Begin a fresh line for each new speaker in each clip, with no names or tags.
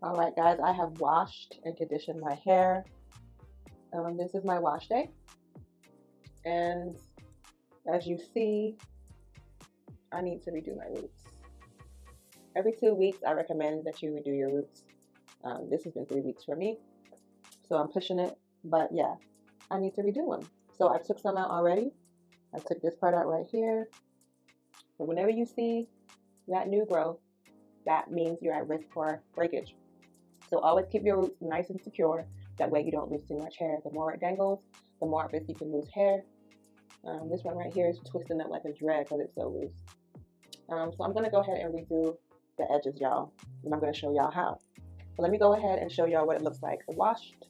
All right, guys, I have washed and conditioned my hair. This is my wash day. And as you see, I need to redo my roots. Every 2 weeks, I recommend that you redo your roots. This has been 3 weeks for me, so I'm pushing it. But yeah, I need to redo them. So I took some out already. I took this part out right here. But whenever you see that new growth, that means you're at risk for breakage. So always keep your roots nice and secure. That way you don't lose too much hair. The more it dangles, the more at risk you can lose hair. This one right here is twisting up like a dread because it's so loose. So I'm going to go ahead and redo the edges, y'all. And I'm going to show y'all how. So let me go ahead and show y'all what it looks like washed.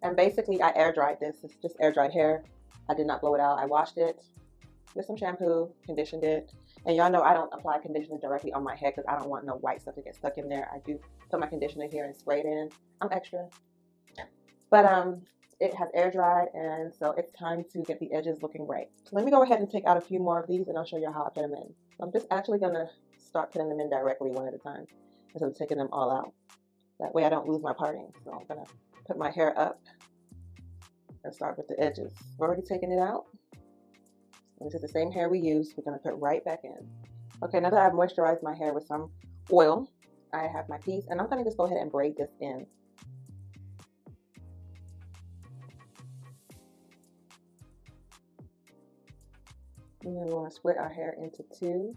And basically I air dried this. It's just air dried hair. I did not blow it out. I washed it with some shampoo, conditioned it. And y'all know I don't apply conditioner directly on my head because I don't want no white stuff to get stuck in there. I do put my conditioner here and spray it in. I'm extra. But it has air dried, and so it's time to get the edges looking right. So let me go ahead and take out a few more of these and I'll show you how I put them in. So I'm just actually gonna start putting them in directly one at a time instead of taking them all out. That way I don't lose my parting. So I'm gonna put my hair up and start with the edges. I've already taken it out. This is the same hair we used. We're going to put right back in. Okay, now that I've moisturized my hair with some oil, I have my piece, and I'm going to just go ahead and braid this in. And then we want to split our hair into two.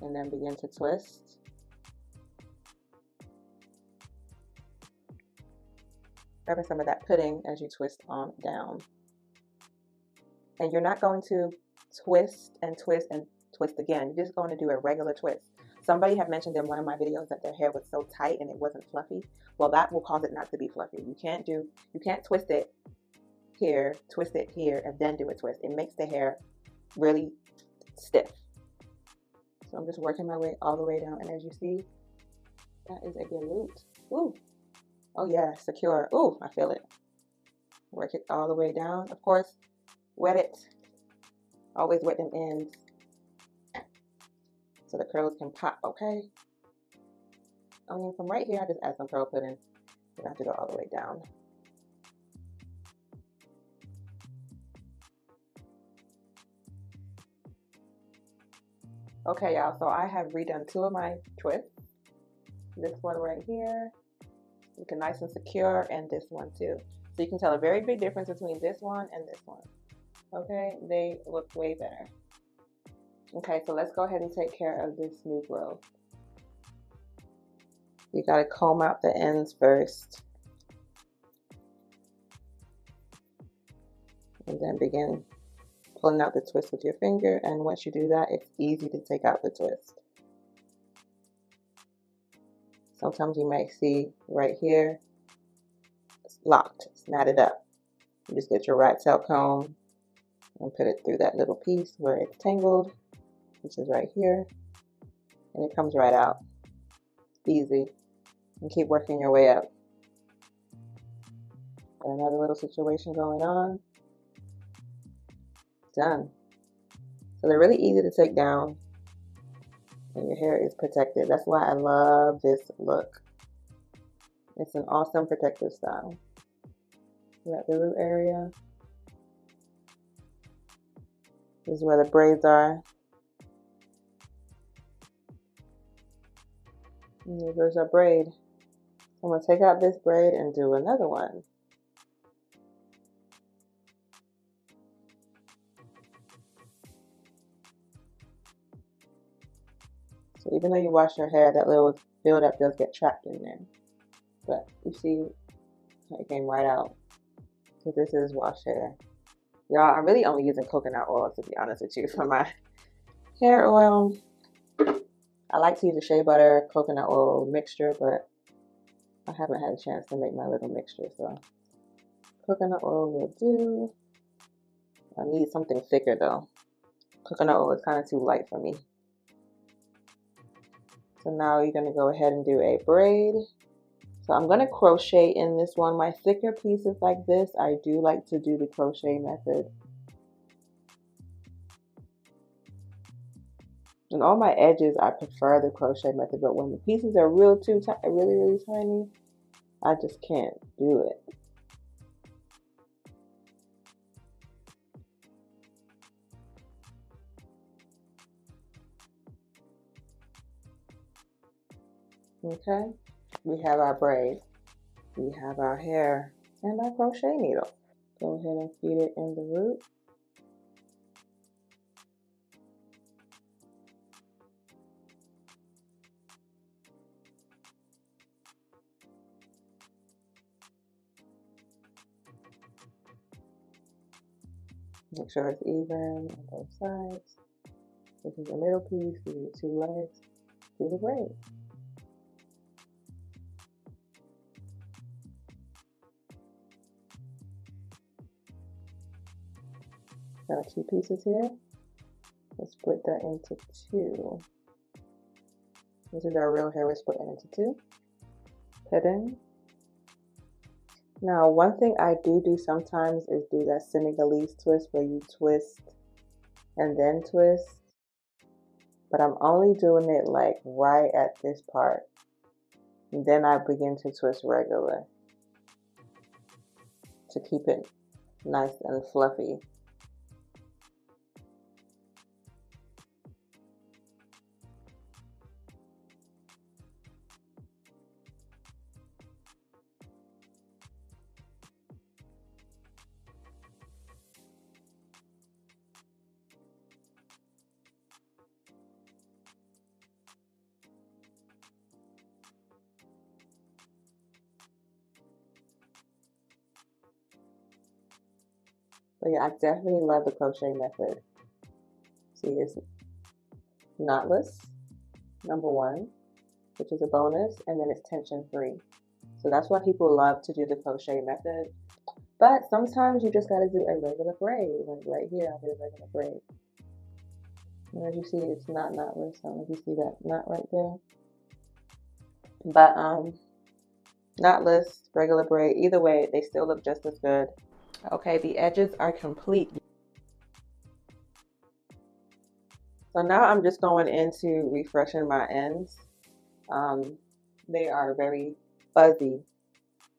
And then begin to twist. Grabbing some of that pudding as you twist on down. And you're not going to twist and twist and twist again. You're just going to do a regular twist. Somebody had mentioned in one of my videos that their hair was so tight and it wasn't fluffy. Well, that will cause it not to be fluffy. You can't twist it here, and then do a twist. It makes the hair really stiff. So I'm just working my way all the way down. And as you see, that is a good root. Ooh. Oh yeah, secure. Ooh, I feel it. Work it all the way down. Of course, wet it. Always wet them ends so the curls can pop, okay? I mean, from right here, I just add some curl pudding. You don't have to go all the way down. Okay, y'all, so I have redone 2 of my twists. This one right here. Looking nice and secure, and this one too. So you can tell a very big difference between this one and this one. Okay, they look way better. Okay, so let's go ahead and take care of this new growth. You gotta comb out the ends first. And then begin pulling out the twist with your finger. And once you do that, it's easy to take out the twist. Sometimes you might see right here, it's locked, it's knotted up. You just get your rat tail comb and put it through that little piece where it's tangled, which is right here, and it comes right out. Easy. And keep working your way up. Got another little situation going on. Done. So they're really easy to take down. And your hair is protected. That's why I love this look. It's an awesome protective style. We're at the root area. This is where the braids are. And there goes our braid. I'm going to take out this braid and do another one. So even though you wash your hair, that little buildup does get trapped in there. But you see, it came right out. Because this is washed hair. Y'all, I'm really only using coconut oil, to be honest with you, for my hair oil. I like to use a shea butter, coconut oil mixture, but I haven't had a chance to make my little mixture. So coconut oil will do. I need something thicker though. Coconut oil is kind of too light for me. So now you're going to go ahead and do a braid. So I'm going to crochet in this one. My thicker pieces like this, I do like to do the crochet method. And all my edges, I prefer the crochet method, but when the pieces are really tiny, I just can't do it. Okay, we have our braid, we have our hair, and our crochet needle. Go ahead and feed it in the root. Make sure it's even on both sides. This is the middle piece, these are the two legs, do the braid. Got 2 pieces here. Let's split that into 2. This is our real hair, we're splitting into 2. Hidden. Now, one thing I do sometimes is do that Senegalese twist where you twist and then twist. But I'm only doing it like right at this part. And then I begin to twist regular to keep it nice and fluffy. But yeah, I definitely love the crochet method. See, it's knotless, number 1, which is a bonus, and then it's tension free. So that's why people love to do the crochet method. But sometimes you just gotta do a regular braid. Like right here, I did a regular braid. And as you see, it's not knotless. I don't know if you see that knot right there. But knotless, regular braid, either way, they still look just as good. Okay, the edges are complete. So now I'm just going into refreshing my ends. They are very fuzzy.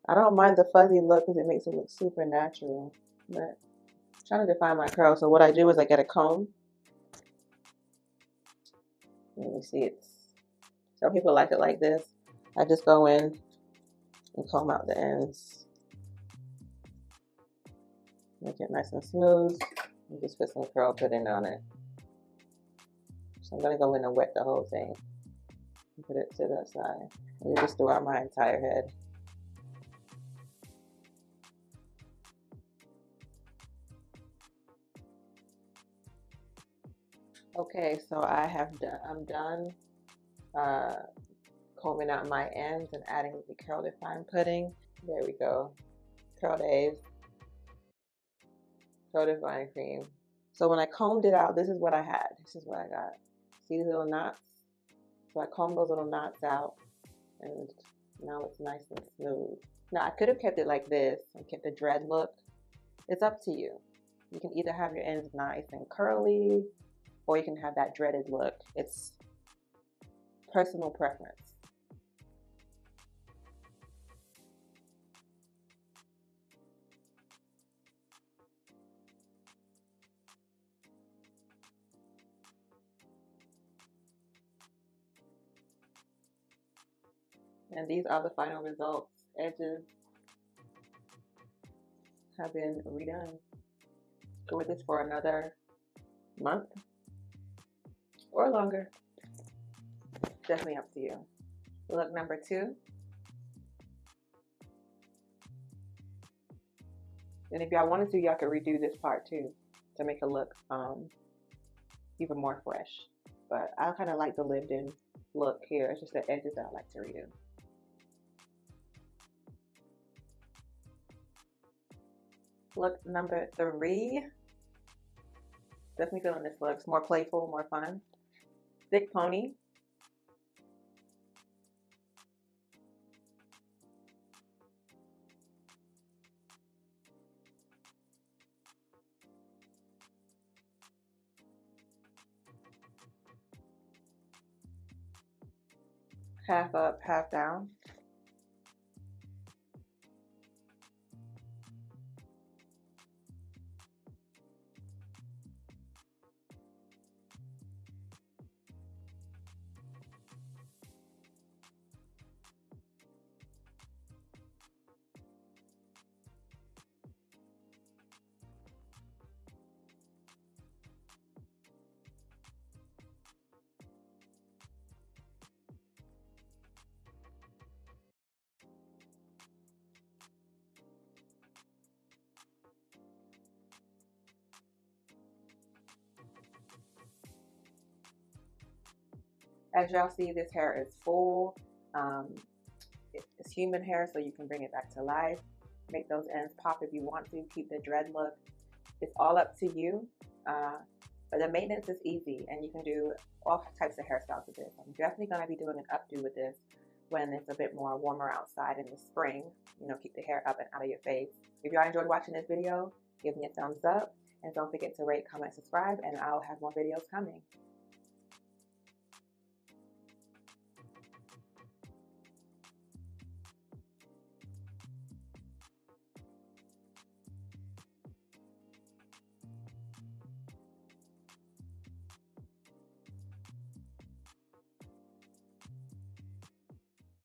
I don't mind the fuzzy look because it makes it look super natural. But I'm trying to define my curl. So what I do is I get a comb. Let me see, some people like it like this. I just go in and comb out the ends. Make it nice and smooth. And just put some curl pudding on it. So I'm gonna go in and wet the whole thing. And put it to the side. And just throughout my entire head. Okay, so I'm done combing out my ends and adding the curl define pudding. There we go. Curl Dave's curl define cream. So when I combed it out, this is what I had. This is what I got. See these little knots? So I combed those little knots out and now it's nice and smooth. Now I could have kept it like this and kept the dread look. It's up to you. You can either have your ends nice and curly or you can have that dreaded look. It's personal preference. And these are the final results. Edges have been redone. Go with this for another month or longer. Definitely up to you. Look number 2. And if y'all wanted to, y'all could redo this part too to make it look even more fresh. But I kind of like the lived in look here. It's just the edges that I like to redo. Look number 3. Definitely feeling this look. It's more playful, more fun. Thick pony. half up, half down. As y'all see, this hair is full. It's human hair, so you can bring it back to life. Make those ends pop if you want to. Keep the dread look. It's all up to you. But the maintenance is easy, and you can do all types of hairstyles with this. I'm definitely going to be doing an updo with this when it's a bit more warmer outside in the spring. You know, keep the hair up and out of your face. If y'all enjoyed watching this video, give me a thumbs up. And don't forget to rate, comment, subscribe, and I'll have more videos coming.